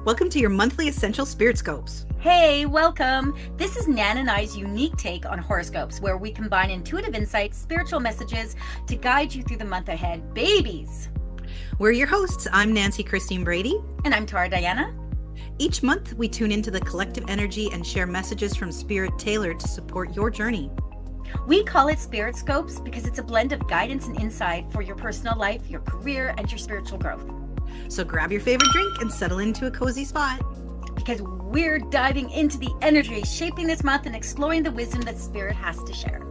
Welcome to your monthly Essential Spirit Scopes. Hey, welcome. This is Nan and I's unique take on horoscopes, where we combine intuitive insights, spiritual messages to guide you through the month ahead. Babies! We're your hosts. I'm Nancy Christine Brady. And I'm Tara Diana. Each month, we tune into the collective energy and share messages from Spirit tailored to support your journey. We call it Spirit Scopes because it's a blend of guidance and insight for your personal life, your career, and your spiritual growth. So grab your favorite drink and settle into a cozy spot. Because we're diving into the energy shaping this month and exploring the wisdom that Spirit has to share.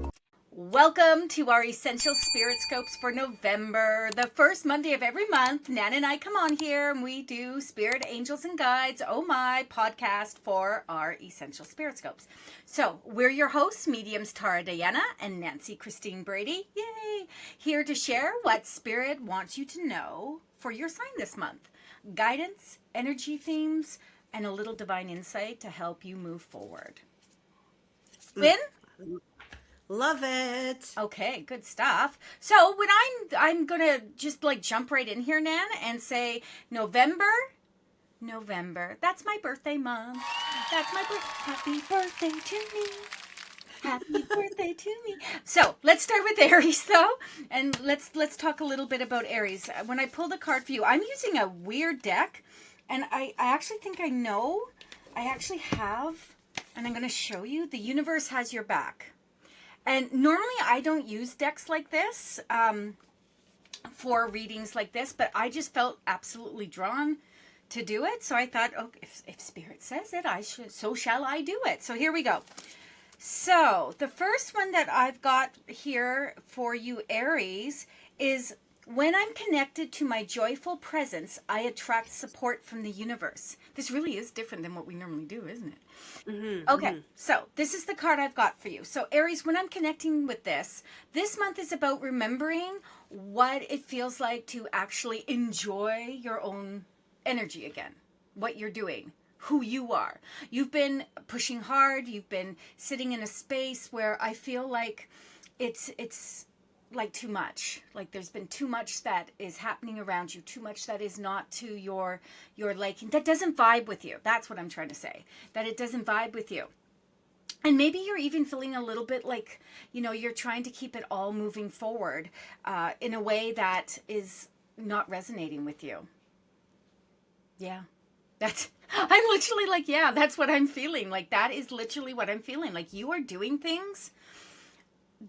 Welcome to our Essential Spirit Scopes for November, the first Monday of every month. Nan and I come on here and we do Spirit, Angels, and Guides, oh my, podcast for our Essential Spirit Scopes. So we're your hosts, mediums Tara Diana and Nancy Christine Brady. Yay! Here to share what Spirit wants you to know for your sign this month. Guidance, energy themes, and a little divine insight to help you move forward. Win? Love it. Okay, good stuff. So when I'm gonna just like jump right in here, Nan, and say November. That's my birthday month. That's my happy birthday to me. Happy birthday to me. So let's start with Aries, though, and let's talk a little bit about Aries. When I pulled a card for you, I'm using a weird deck, and I actually think I know. I actually have, and I'm going to show you. The universe has your back. And normally I don't use decks like this for readings like this, but I just felt absolutely drawn to do it. So I thought, oh, if Spirit says it, so shall I do it. So here we go. So the first one that I've got here for you, Aries, is when I'm connected to my joyful presence, I attract support from the universe. This really is different than what we normally do, isn't it? Mm-hmm, okay, so this is the card I've got for you. So Aries, when I'm connecting with this month is about remembering what it feels like to actually enjoy your own energy again, what you're doing, who you are. You've been pushing hard. You've been sitting in a space where I feel like it's like too much. Like there's been too much that is happening around you, too much that is not to your liking, that doesn't vibe with you. That's what I'm trying to say, that it doesn't vibe with you. And maybe you're even feeling a little bit like, you're trying to keep it all moving forward in a way that is not resonating with you. Yeah. I'm literally like, yeah, that's what I'm feeling. Like, that is literally what I'm feeling. Like, you are doing things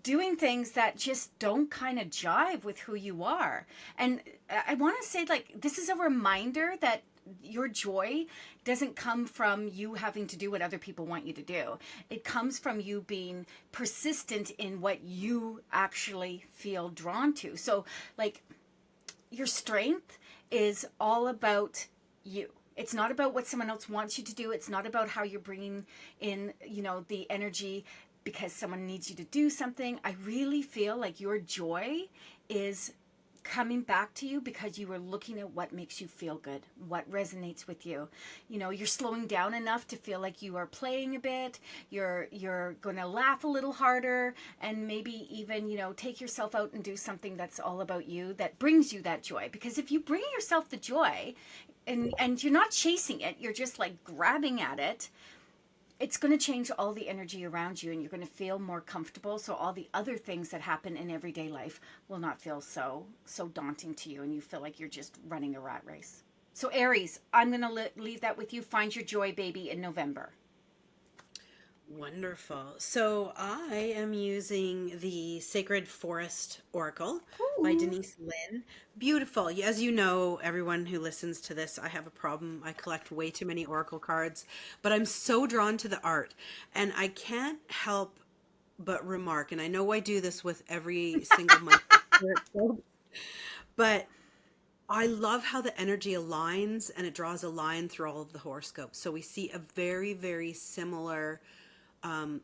that just don't kind of jive with who you are. And I want to say, like, this is a reminder that your joy doesn't come from you having to do what other people want you to do. It comes from you being persistent in what you actually feel drawn to. So, like, your strength is all about you. It's not about what someone else wants you to do. It's not about how you're bringing in, the energy because someone needs you to do something. I really feel like your joy is coming back to you because you are looking at what makes you feel good, what resonates with you. You're slowing down enough to feel like you are playing a bit. You're going to laugh a little harder and maybe even, take yourself out and do something that's all about you, that brings you that joy. Because if you bring yourself the joy and you're not chasing it, you're just like grabbing at it, it's going to change all the energy around you and you're going to feel more comfortable. So all the other things that happen in everyday life will not feel so daunting to you and you feel like you're just running a rat race. So Aries, I'm going to leave that with you. Find your joy, baby, in November. Wonderful. So I am using the Sacred Forest Oracle by Denise Lynn. Beautiful. As you know, everyone who listens to this, I have a problem. I collect way too many Oracle cards, but I'm so drawn to the art. And I can't help but remark, and I know I do this with every single month, but I love how the energy aligns and it draws a line through all of the horoscopes. So we see a very, very similar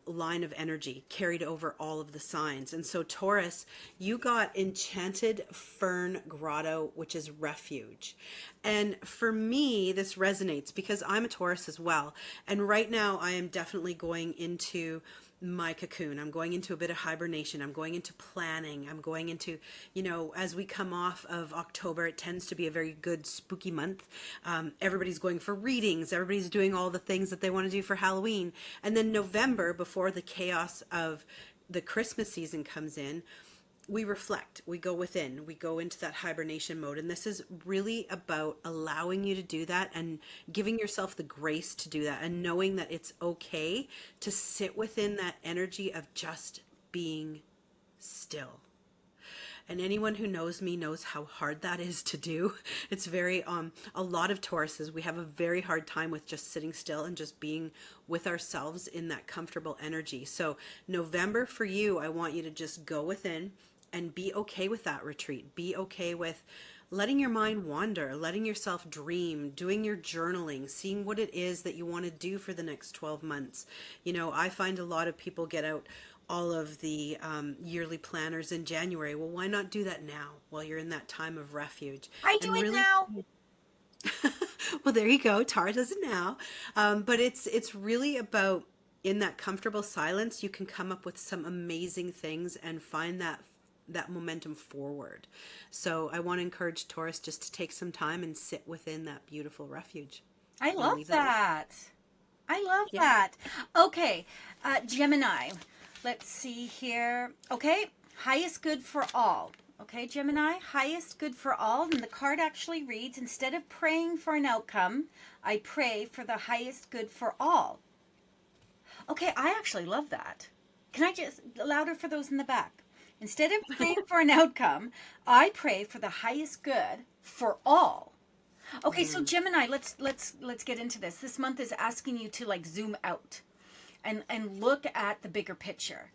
line of energy carried over all of the signs. And so Taurus, you got Enchanted Fern Grotto, which is refuge. And for me, this resonates because I'm a Taurus as well. And right now I am definitely going into my cocoon. I'm going into a bit of hibernation. I'm going into planning. I'm going into, as we come off of October, it tends to be a very good spooky month. Everybody's going for readings. Everybody's doing all the things that they want to do for Halloween. And then November, before the chaos of the Christmas season comes in, we reflect, we go within, we go into that hibernation mode. And this is really about allowing you to do that and giving yourself the grace to do that and knowing that it's okay to sit within that energy of just being still. And anyone who knows me knows how hard that is to do. It's very, a lot of Tauruses, we have a very hard time with just sitting still and just being with ourselves in that comfortable energy. So November for you, I want you to just go within and be okay with that retreat. Be okay with letting your mind wander, letting yourself dream, doing your journaling, seeing what it is that you want to do for the next 12 months. I find a lot of people get out all of the yearly planners in January. Well, why not do that now while you're in that time of refuge? I do And it really, now. well, there you go. Tara does it now. But it's really about in that comfortable silence, you can come up with some amazing things and find that momentum forward. So I want to encourage Taurus just to take some time and sit within that beautiful refuge. I And love leave that. I love Yeah. that. Okay, Gemini. Let's see here. Okay, highest good for all. Okay, Gemini, highest good for all. And the card actually reads, instead of praying for an outcome, I pray for the highest good for all. Okay, I actually love that. Can I just louder for those in the back? Instead of praying for an outcome, I pray for the highest good for all. Okay, so Gemini, let's get into this. This month is asking you to like zoom out and look at the bigger picture.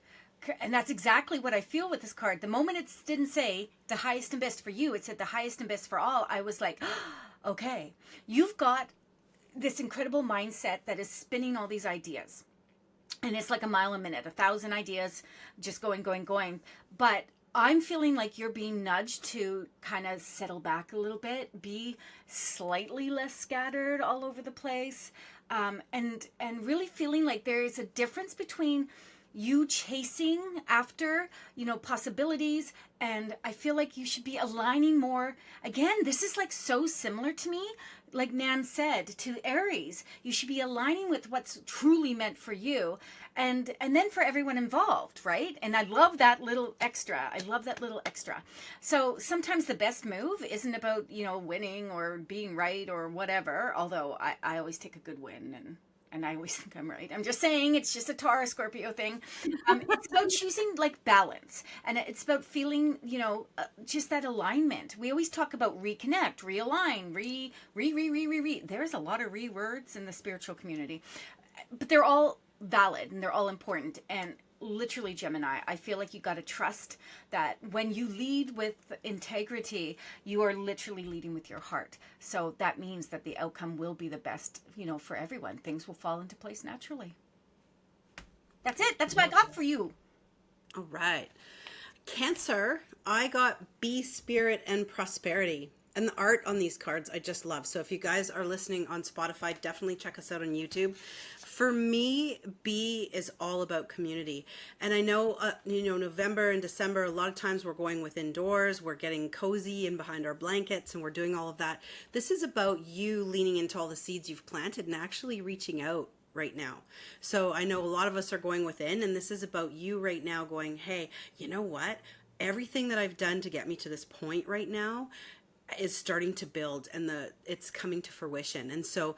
And that's exactly what I feel with this card. The moment it didn't say the highest and best for you, it said the highest and best for all. I was like, okay, you've got this incredible mindset that is spinning all these ideas. And it's like a mile a minute, 1,000 ideas just going. But I'm feeling like you're being nudged to kind of settle back a little bit, be slightly less scattered all over the place, and really feeling like there is a difference between you chasing after, possibilities, and I feel like you should be aligning more. Again, this is like so similar to me, like Nan said, to Aries. You should be aligning with what's truly meant for you, and then for everyone involved, right? And I love that little extra. So sometimes the best move isn't about, winning or being right or whatever, although I always take a good win, and I always think I'm right. I'm just saying, it's just a Taurus Scorpio thing. It's about choosing like balance, and it's about feeling, just that alignment. We always talk about reconnect, realign, re. There's a lot of re words in the spiritual community, but they're all valid and they're all important. And literally, Gemini, I feel like you got to trust that when you lead with integrity, you are literally leading with your heart. So that means that the outcome will be the best, for everyone. Things will fall into place naturally. That's it. That's what I got for you. All right. Cancer, I got Be Spirit and Prosperity. And the art on these cards I just love. So if you guys are listening on Spotify, definitely check us out on YouTube. For me, B is all about community. And I know, November and December, a lot of times we're going within doors, we're getting cozy and behind our blankets, and we're doing all of that. This is about you leaning into all the seeds you've planted and actually reaching out right now. So I know a lot of us are going within, and this is about you right now going, hey, you know what? Everything that I've done to get me to this point right now is starting to build, and it's coming to fruition. And so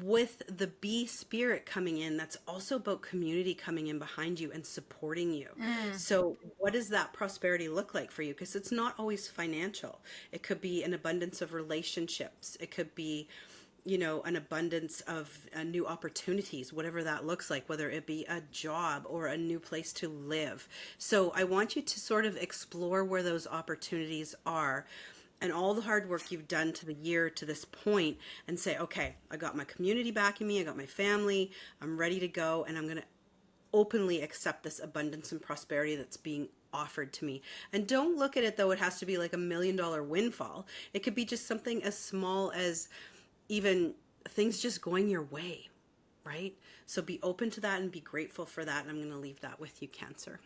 with the Be Spirit coming in, that's also about community coming in behind you and supporting you. So what does that prosperity look like for you? Because it's not always financial. It could be an abundance of relationships. It could be, an abundance of new opportunities, whatever that looks like, whether it be a job or a new place to live. So I want you to sort of explore where those opportunities are and all the hard work you've done to the year to this point, and say, okay, I got my community backing me, I got my family, I'm ready to go, and I'm going to openly accept this abundance and prosperity that's being offered to me. And don't look at it though it has to be like $1 million windfall. It could be just something as small as even things just going your way. right? So be open to that and be grateful for that. And I'm going to leave that with you, Cancer.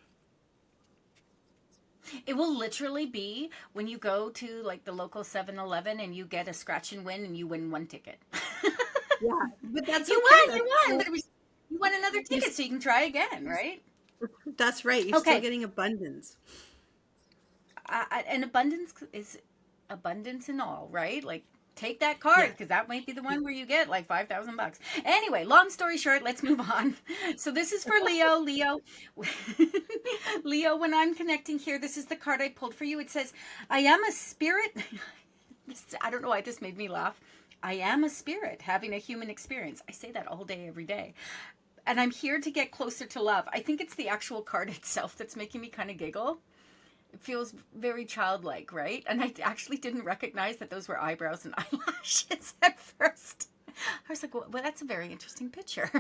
It will literally be when you go to like the local 7-Eleven and you get a scratch and win and you win one ticket. Yeah, but that's You okay. won, you won, but it was, you won another You, ticket so you can try again, right? that's right. You're still Okay. getting abundance. And abundance is abundance in all, right? Like take that card Yeah. because that might be the one where you get like $5,000. Anyway, long story short, let's move on. So this is for Leo. Leo, when I'm connecting here, this is the card I pulled for you. It says, I am a spirit. I don't know why this made me laugh. I am a spirit having a human experience. I say that all day, every day. And I'm here to get closer to love. I think it's the actual card itself that's making me kind of giggle. It feels very childlike, right? And I actually didn't recognize that those were eyebrows and eyelashes at first. I was like, well, that's a very interesting picture.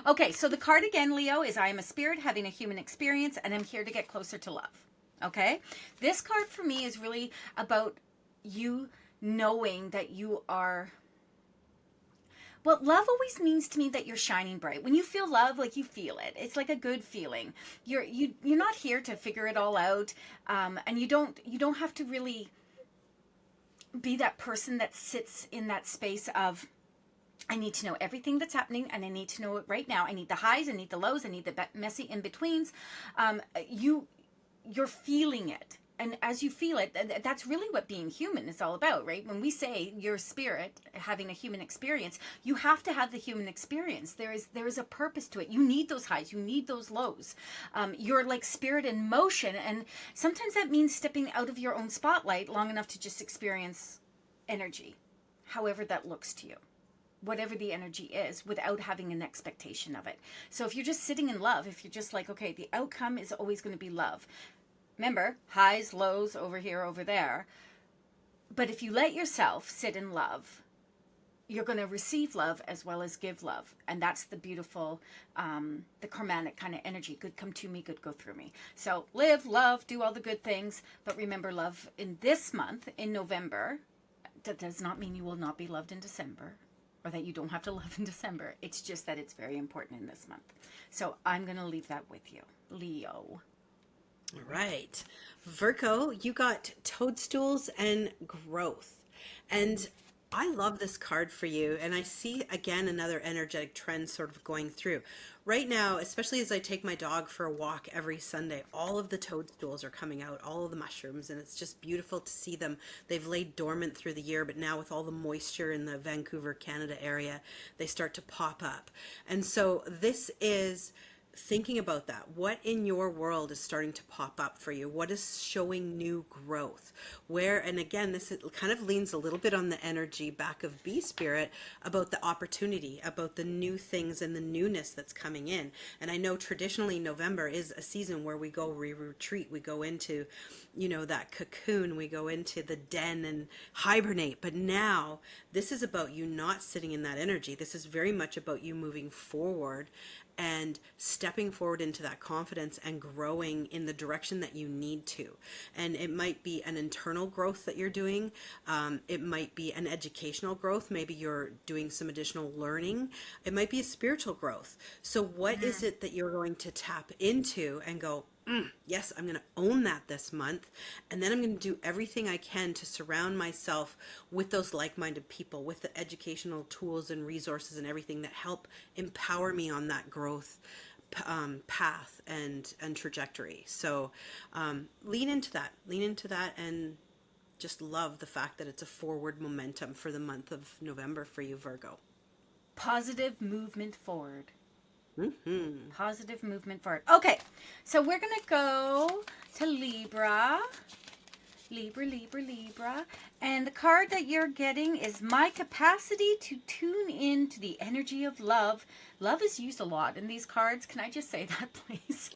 Okay, so the card again, Leo, is I am a spirit having a human experience and I'm here to get closer to love. Okay? This card for me is really about you knowing that you are... Well, love always means to me that you're shining bright. When you feel love, like you feel it. It's like a good feeling. You're not here to figure it all out, and you don't have to really be that person that sits in that space of, I need to know everything that's happening and I need to know it right now. I need the highs, I need the lows, I need the messy in-betweens. You're feeling it. And as you feel it, that's really what being human is all about, right? When we say your spirit having a human experience, you have to have the human experience. There is a purpose to it. You need those highs. You need those lows. You're like spirit in motion. And sometimes that means stepping out of your own spotlight long enough to just experience energy, however that looks to you, whatever the energy is, without having an expectation of it. So if you're just sitting in love, if you're just like, okay, the outcome is always going to be love. Remember, highs, lows, over here, over there. But if you let yourself sit in love, you're going to receive love as well as give love. And that's the beautiful, the karmic kind of energy. Good come to me, good go through me. So live, love, do all the good things. But remember, love in this month, in November, that does not mean you will not be loved in December or that you don't have to love in December. It's just that it's very important in this month. So I'm going to leave that with you, Leo. All right. Virgo, you got toadstools and growth. And I love this card for you. And I see again another energetic trend sort of going through. Right now, especially as I take my dog for a walk every Sunday, all of the toadstools are coming out, all of the mushrooms, and it's just beautiful to see them. They've laid dormant through the year, but now with all the moisture in the Vancouver, Canada area, they start to pop up. And so this is thinking about that. What in your world is starting to pop up for you? What is showing new growth? Where, and again, this kind of leans a little bit on the energy back of Bee Spirit about the opportunity, about the new things and the newness that's coming in. And I know traditionally November is a season where we retreat, we go into, that cocoon, we go into the den and hibernate. But now this is about you not sitting in that energy. This is very much about you moving forward and stepping forward into that confidence and growing in the direction that you need to. And it might be an internal growth that you're doing. It might be an educational growth. Maybe you're doing some additional learning. It might be a spiritual growth. So what is it that you're going to tap into and go, yes, I'm going to own that this month. And then I'm going to do everything I can to surround myself with those like-minded people, with the educational tools and resources and everything that help empower me on that growth path and trajectory. So lean into that and just love the fact that it's a forward momentum for the month of November for you, Virgo. Positive movement forward. Mm-hmm. Positive movement forward. Okay, so we're going to go to Libra. Libra. And the card that you're getting is my capacity to tune in to the energy of love. Love is used a lot in these cards. Can I just say that, please?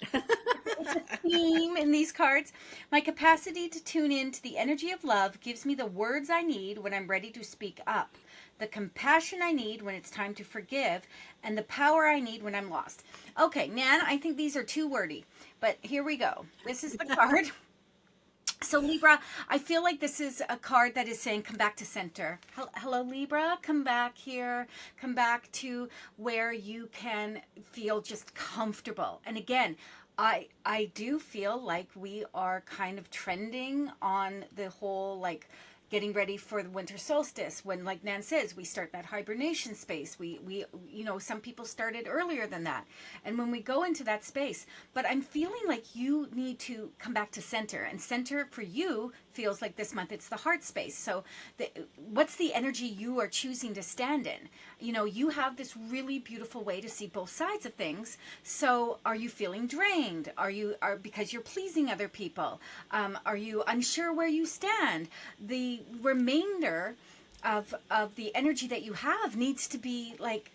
It's a theme in these cards. My capacity to tune in to the energy of love gives me the words I need when I'm ready to speak up, the compassion I need when it's time to forgive, and the power I need when I'm lost. Okay, Nan, I think these are too wordy, but here we go. This is the card. So Libra, I feel like this is a card that is saying, come back to center. Hello, Libra, come back here, come back to where you can feel just comfortable. And again, I do feel like we are kind of trending on the whole, like, getting ready for the winter solstice, when, like Nan says, we start that hibernation space. We some people started earlier than that. And when we go into that space, but I'm feeling like you need to come back to center, and center for you feels like this month it's the heart space. So what's the energy you are choosing to stand in? You have this really beautiful way to see both sides of things. So are you feeling drained? Are because you're pleasing other people? Are you unsure where you stand? The remainder of the energy that you have needs to be like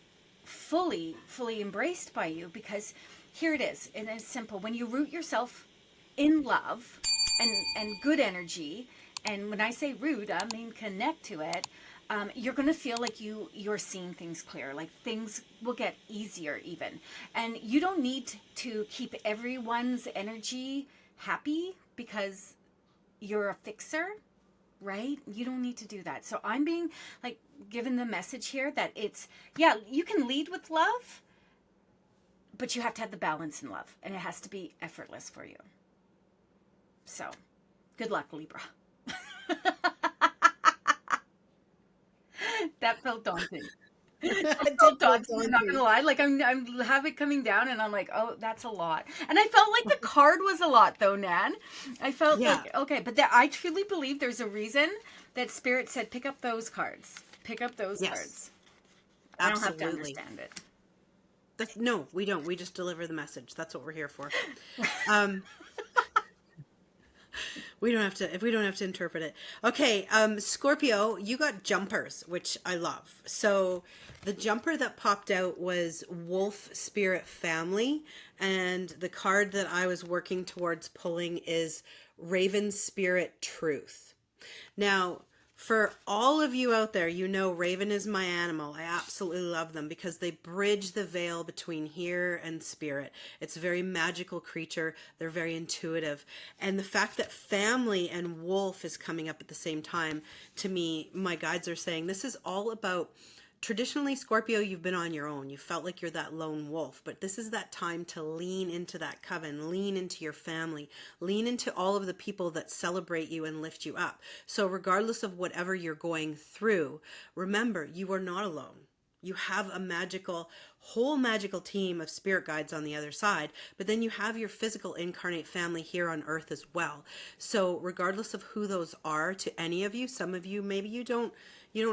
fully embraced by you, because here it is, and it's simple. When you root yourself in love and good energy, and when I say root, I mean connect to it, you're going to feel like you're seeing things clear, like things will get easier even. And you don't need to keep everyone's energy happy because you're a fixer, right? You don't need to do that. So I'm being like given the message here that it's, yeah, you can lead with love, but you have to have the balance in love, and it has to be effortless for you. So good luck, Libra. That felt daunting. That felt daunting. I'm not gonna lie. Like I'm have it coming down, and I'm like, oh, that's a lot. And I felt like the card was a lot, though, Nan. I felt like okay, but I truly believe there's a reason that Spirit said, pick up those cards. Pick up those cards. I don't have to understand it. No, we don't. We just deliver the message. That's what we're here for. We don't have to interpret it. Okay, Scorpio, you got jumpers, which I love. So the jumper that popped out was Wolf Spirit Family, and the card that I was working towards pulling is Raven Spirit Truth. Now, for all of you out there, Raven is my animal. I absolutely love them because they bridge the veil between here and spirit. It's a very magical creature. They're very intuitive. And the fact that family and wolf is coming up at the same time, to me, my guides are saying this is all about. Traditionally, Scorpio, you've been on your own. You felt like you're that lone wolf, but this is that time to lean into that coven, lean into your family, lean into all of the people that celebrate you and lift you up. So regardless of whatever you're going through, remember, you are not alone. You have a whole magical team of spirit guides on the other side, but then you have your physical incarnate family here on earth as well. So regardless of who those are to any of you, some of you, maybe you don't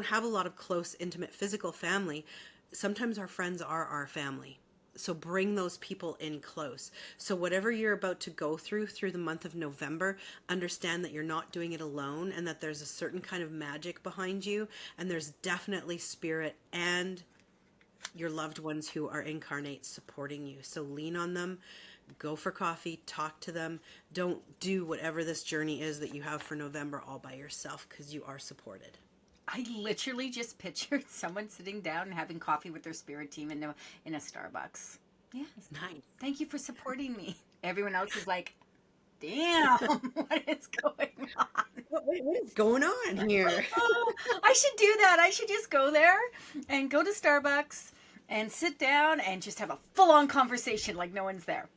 have a lot of close, intimate, physical family. Sometimes our friends are our family. So bring those people in close. So whatever you're about to go through the month of November, understand that you're not doing it alone, and that there's a certain kind of magic behind you, and there's definitely spirit and your loved ones who are incarnate supporting you. So lean on them. Go for coffee, talk to them. Don't do whatever this journey is that you have for November all by yourself, because you are supported. I literally just pictured someone sitting down and having coffee with their spirit team in a Starbucks. Yes. Nice. Thank you for supporting me. Everyone else is like, damn, what is going on? What is going on here? Oh, I should do that. I should just go there and go to Starbucks and sit down and just have a full-on conversation like no one's there.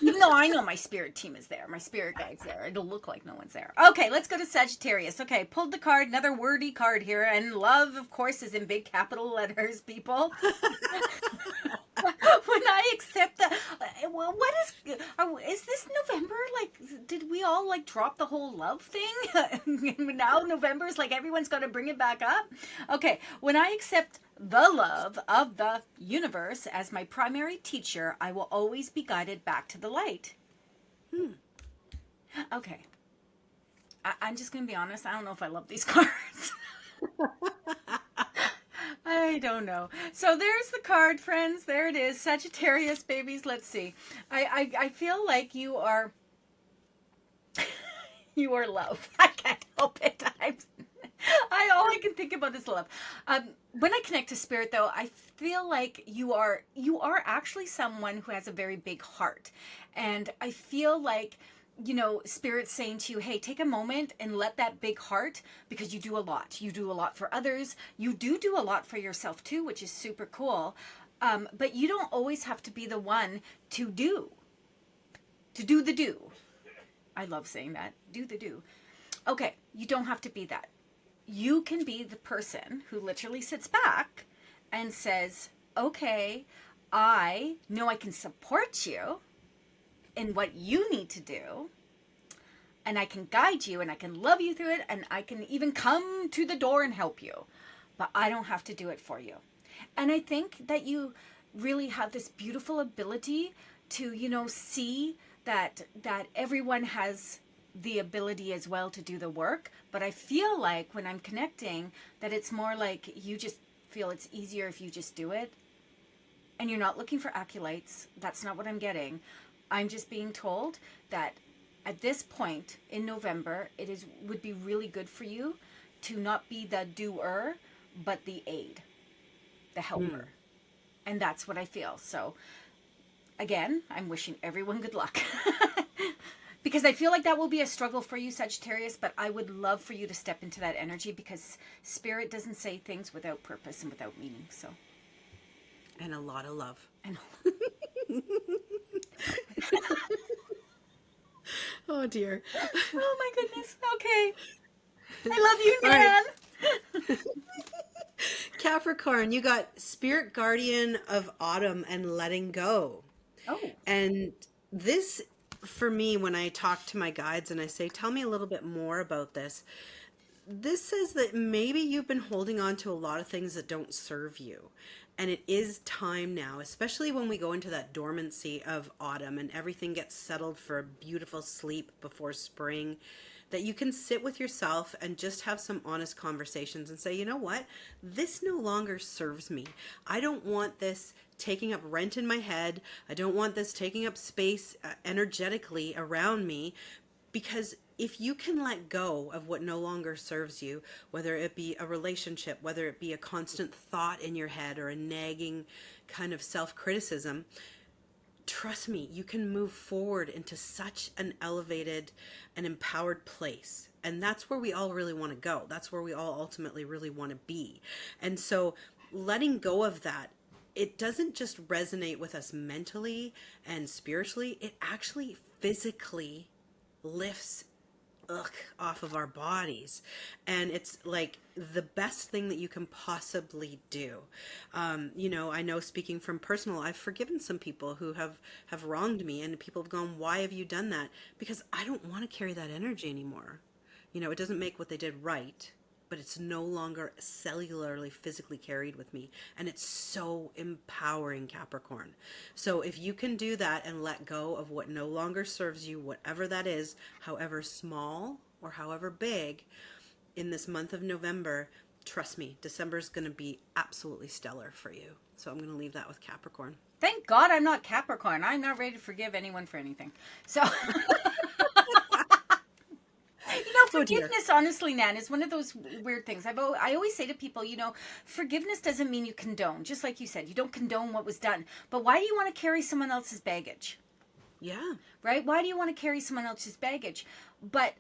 Even though I know my spirit team is there, my spirit guide's there, it'll look like no one's there. Okay, let's go to Sagittarius. Okay, pulled the card, another wordy card here, and love, of course, is in big capital letters, people. When I accept that, well, is this November? Like, did we all like drop the whole love thing? Now November's like everyone's got to bring it back up. Okay, when I accept the love of the universe as my primary teacher, I will always be guided back to the light. Okay, I'm just gonna be honest. I don't know if I love these cards. I don't know. So there's the card, friends. There it is. Sagittarius, babies. Let's see. I feel like you are you are love. I can't help it. All I can think about is love. When I connect to spirit, though, I feel like you are actually someone who has a very big heart, and I feel like Spirit's saying to you, hey, take a moment and let that big heart, because you do a lot. You do a lot for others. You do a lot for yourself too, which is super cool. But you don't always have to be the one to do the do. I love saying that. Do the do. Okay, you don't have to be that. You can be the person who literally sits back and says, okay, I know I can support you in what you need to do, and I can guide you, and I can love you through it, and I can even come to the door and help you, but I don't have to do it for you. And I think that you really have this beautiful ability to, see that everyone has the ability as well to do the work. But I feel like when I'm connecting, that it's more like you just feel it's easier if you just do it. And you're not looking for acolytes. That's not what I'm getting. I'm just being told that at this point in November, would be really good for you to not be the doer, but the aid, the helper. And that's what I feel. So again, I'm wishing everyone good luck. Because I feel like that will be a struggle for you, Sagittarius, but I would love for you to step into that energy, because Spirit doesn't say things without purpose and without meaning. So, And a lot of love. Oh dear. Oh my goodness. Okay. I love you, Nan. Capricorn, you got Spirit Guardian of Autumn and Letting Go. Oh. And this, for me, when I talk to my guides and I say, tell me a little bit more about this, this says that maybe you've been holding on to a lot of things that don't serve you. And it is time now, especially when we go into that dormancy of autumn and everything gets settled for a beautiful sleep before spring, that you can sit with yourself and just have some honest conversations and say, you know what, this no longer serves me. I don't want this taking up rent in my head. I don't want this taking up space energetically around me. Because if you can let go of what no longer serves you, whether it be a relationship, whether it be a constant thought in your head or a nagging kind of self-criticism, trust me, you can move forward into such an elevated and empowered place. And that's where we all really want to go. That's where we all ultimately really want to be. And so letting go of that, it doesn't just resonate with us mentally and spiritually, it actually physically lifts off of our bodies, and it's like the best thing that you can possibly do. I know, speaking from personal, I've forgiven some people who have wronged me, and people have gone, why have you done that? Because I don't want to carry that energy anymore. It doesn't make what they did right, but it's no longer cellularly, physically carried with me. And it's so empowering, Capricorn. So if you can do that and let go of what no longer serves you, whatever that is, however small or however big, in this month of November, trust me, December is going to be absolutely stellar for you. So I'm going to leave that with Capricorn. Thank God I'm not Capricorn. I'm not ready to forgive anyone for anything. So... forgiveness, honestly, Nan, is one of those weird things. I always say to people, forgiveness doesn't mean you condone. Just like you said, you don't condone what was done. But why do you want to carry someone else's baggage? Yeah. Right? Why do you want to carry someone else's baggage? But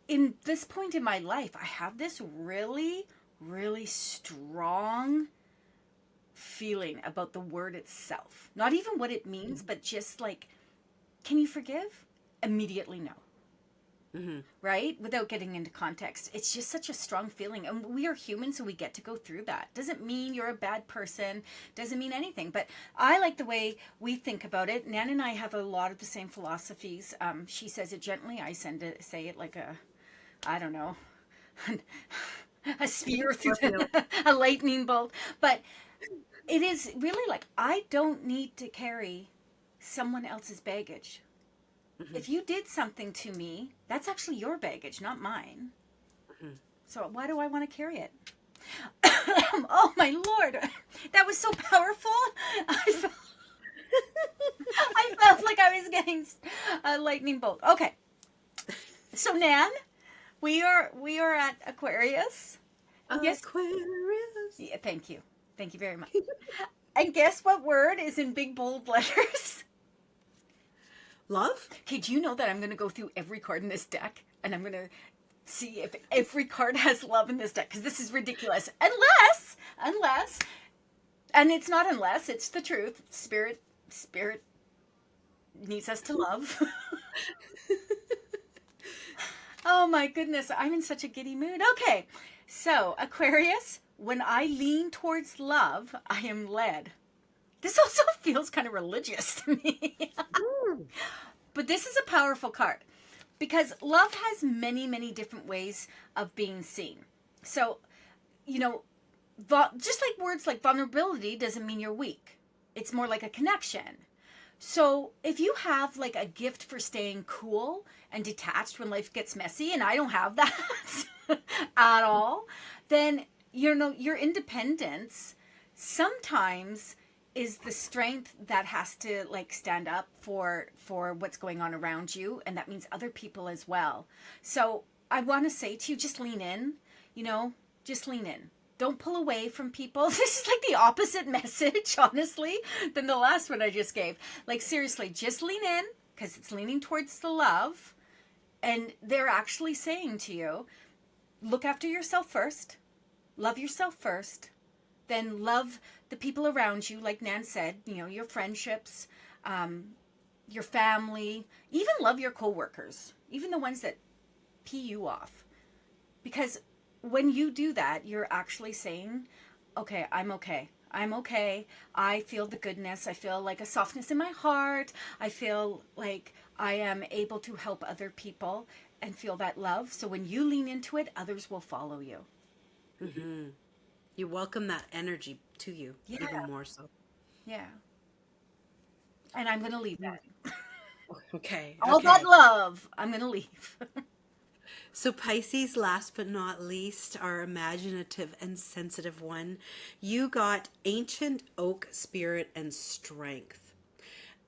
in this point in my life, I have this really, really strong feeling about the word itself. Not even what it means, but just like, can you forgive? Immediately no. Mm-hmm. Right? Without getting into context. It's just such a strong feeling. And we are human, so we get to go through that. Doesn't mean you're a bad person. Doesn't mean anything. But I like the way we think about it. Nan and I have a lot of the same philosophies. She says it gently. I say it like I don't know, a spear through a lightning bolt. But it is really like, I don't need to carry someone else's baggage. Mm-hmm. If you did something to me, that's actually your baggage, not mine. Mm-hmm. So why do I want to carry it? Oh my Lord, that was so powerful. I felt like I was getting a lightning bolt. Okay, so Nan, we are at Aquarius. Aquarius. Yeah, thank you very much. And guess what word is in big bold letters? Love? Okay, do you know that I'm going to go through every card in this deck and I'm going to see if every card has love in this deck? Because this is ridiculous. Unless, and it's not unless, it's the truth. Spirit needs us to love. Oh my goodness, I'm in such a giddy mood. Okay, so Aquarius, when I lean towards love, I am led. This also feels kind of religious to me. But this is a powerful card because love has many, many different ways of being seen. So, you know, just like words like vulnerability doesn't mean you're weak. It's more like a connection. So if you have like a gift for staying cool and detached when life gets messy, and I don't have that at all, then, you know, your independence sometimes is the strength that has to like stand up for what's going on around you, and that means other people as well. So I want to say to you, just lean in, you know, just lean in. Don't pull away from people. This is like the opposite message, honestly, than the last one I just gave. Like, seriously, just lean in because it's leaning towards the love. And they're actually saying to you, look after yourself first. Love yourself first. Then love the people around you, like Nan said, you know, your friendships, your family. Even love your coworkers, even the ones that pee you off. Because when you do that, you're actually saying, okay, I'm okay. I'm okay. I feel the goodness. I feel like a softness in my heart. I feel like I am able to help other people and feel that love. So when you lean into it, others will follow you. Mm-hmm. You welcome that energy to you, Yeah. even more so. Yeah. And I'm going to leave that. Okay, All okay. that love, I'm going to leave. So Pisces, last but not least, our imaginative and sensitive one. You got ancient oak spirit and strength.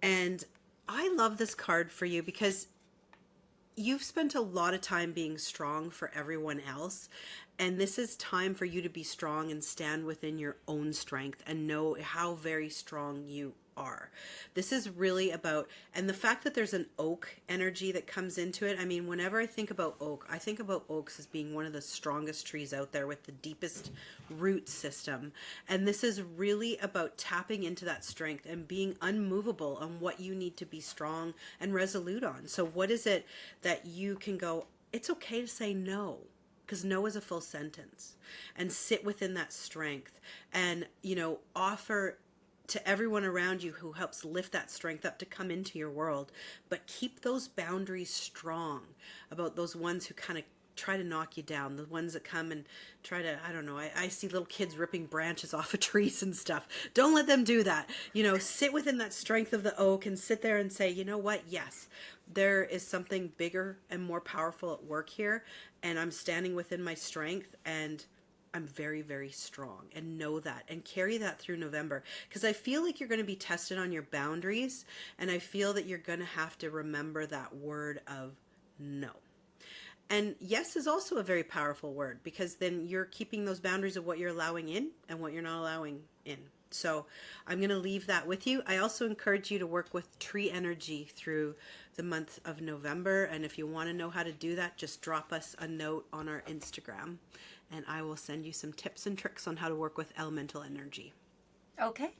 And I love this card for you because you've spent a lot of time being strong for everyone else. And this is time for you to be strong and stand within your own strength and know how very strong you are. This is really about, and the fact that there's an oak energy that comes into it. I mean, whenever I think about oak, I think about oaks as being one of the strongest trees out there with the deepest root system. And this is really about tapping into that strength and being unmovable on what you need to be strong and resolute on. So what is it that you can go, it's okay to say no, because no is a full sentence, and sit within that strength and, you know, offer to everyone around you who helps lift that strength up to come into your world, but keep those boundaries strong about those ones who kind of try to knock you down, the ones that come and try to, I don't know, I see little kids ripping branches off of trees and stuff. Don't let them do that. You know, sit within that strength of the oak and sit there and say, you know what? Yes, there is something bigger and more powerful at work here, and I'm standing within my strength, and I'm very, very strong, and know that and carry that through November, because I feel like you're going to be tested on your boundaries, and I feel that you're going to have to remember that word of no. And yes is also a very powerful word, because then you're keeping those boundaries of what you're allowing in and what you're not allowing in. So I'm going to leave that with you. I also encourage you to work with tree energy through the month of November. And if you want to know how to do that, just drop us a note on our Instagram, and I will send you some tips and tricks on how to work with elemental energy. Okay.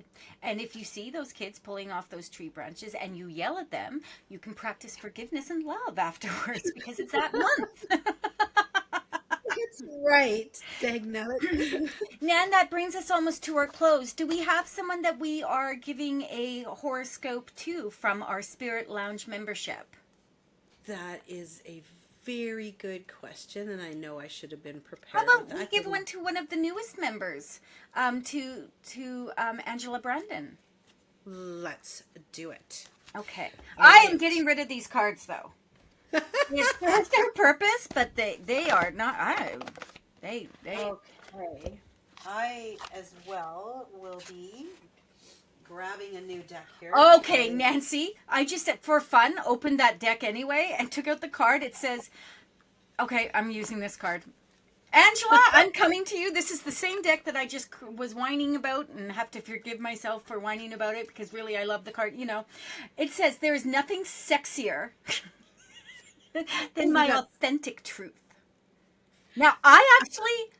And if you see those kids pulling off those tree branches and you yell at them, you can practice forgiveness and love afterwards because it's that month. That's right. Dagnabbit. Nan, that brings us almost to our close. Do we have someone that we are giving a horoscope to from our Spirit Lounge membership? That is a very good question, and I know I should have been How prepared about with we that. give one to one of the newest members, to Angela Brandon? Let's do it. Okay. All I am right. getting rid of these cards, though. It serves their purpose, but they are not. They. Okay. I, as well, will be grabbing a new deck here. Okay, Nancy. I just, for fun, opened that deck anyway and took out the card. It says, okay, I'm using this card. Angela, I'm coming to you. This is the same deck that I just was whining about, and have to forgive myself for whining about it because really I love the card. You know, it says there is nothing sexier than my authentic truth. Now, I actually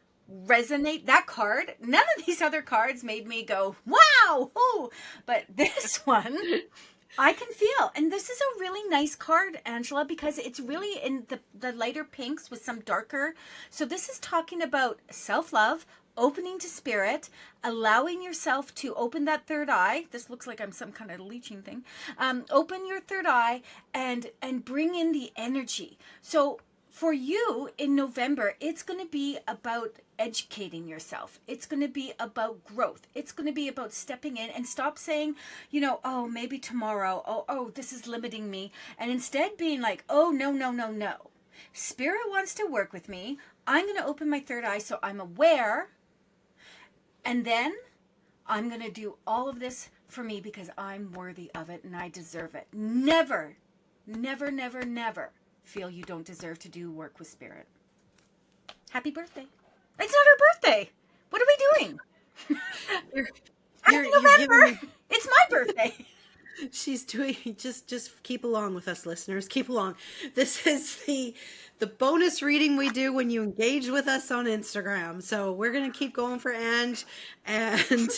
resonate that card. None of these other cards made me go, wow, oh, but this one I can feel. And this is a really nice card, Angela, because it's really in the lighter pinks with some darker. So this is talking about self-love, opening to spirit, allowing yourself to open that third eye. This looks like I'm some kind of leeching thing. Open your third eye and bring in the energy. So for you in November, it's going to be about educating yourself. It's going to be about growth. It's going to be about stepping in and stop saying, you know, oh, maybe tomorrow. Oh, this is limiting me. And instead being like, oh, no, no, no, no. Spirit wants to work with me. I'm going to open my third eye so I'm aware. And then I'm going to do all of this for me because I'm worthy of it and I deserve it. Never, never, never, never feel you don't deserve to do work with spirit. Happy birthday. It's not her birthday. What are we doing? Happy November. It's my birthday. She's doing, just keep along with us, listeners. Keep along. This is the bonus reading we do when you engage with us on Instagram. So we're going to keep going for Ange. And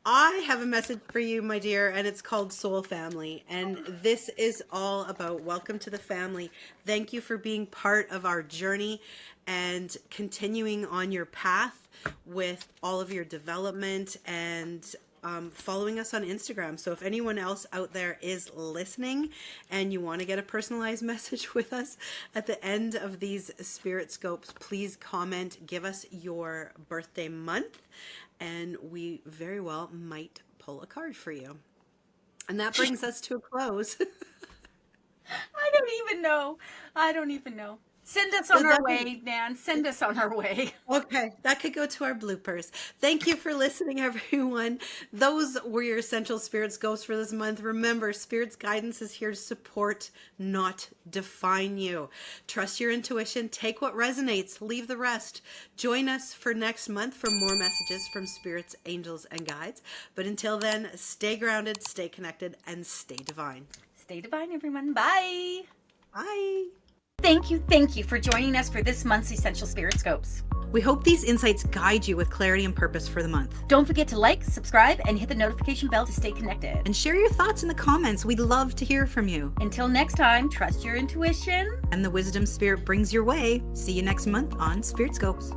I have a message for you, my dear, and it's called Soul Family. And this is all about welcome to the family. Thank you for being part of our journey and continuing on your path with all of your development and following us on Instagram. So if anyone else out there is listening and you want to get a personalized message with us at the end of these Spirit Scopes, please comment, give us your birthday month, and we very well might pull a card for you. And that brings us to a close. I don't even know. Send us on our way, Nan. Send us on our way. Okay, that could go to our bloopers. Thank you for listening, everyone. Those were your essential Spirit Scopes for this month. Remember, Spirit's guidance is here to support, not define you. Trust your intuition. Take what resonates. Leave the rest. Join us for next month for more messages from Spirits, Angels, and Guides. But until then, stay grounded, stay connected, and stay divine. Stay divine, everyone. Bye. Bye. Thank you for joining us for this month's Essential Spirit Scopes. We hope these insights guide you with clarity and purpose for the month. Don't forget to like, subscribe, and hit the notification bell to stay connected. And share your thoughts in the comments. We'd love to hear from you. Until next time, trust your intuition. And the wisdom Spirit brings your way. See you next month on Spirit Scopes.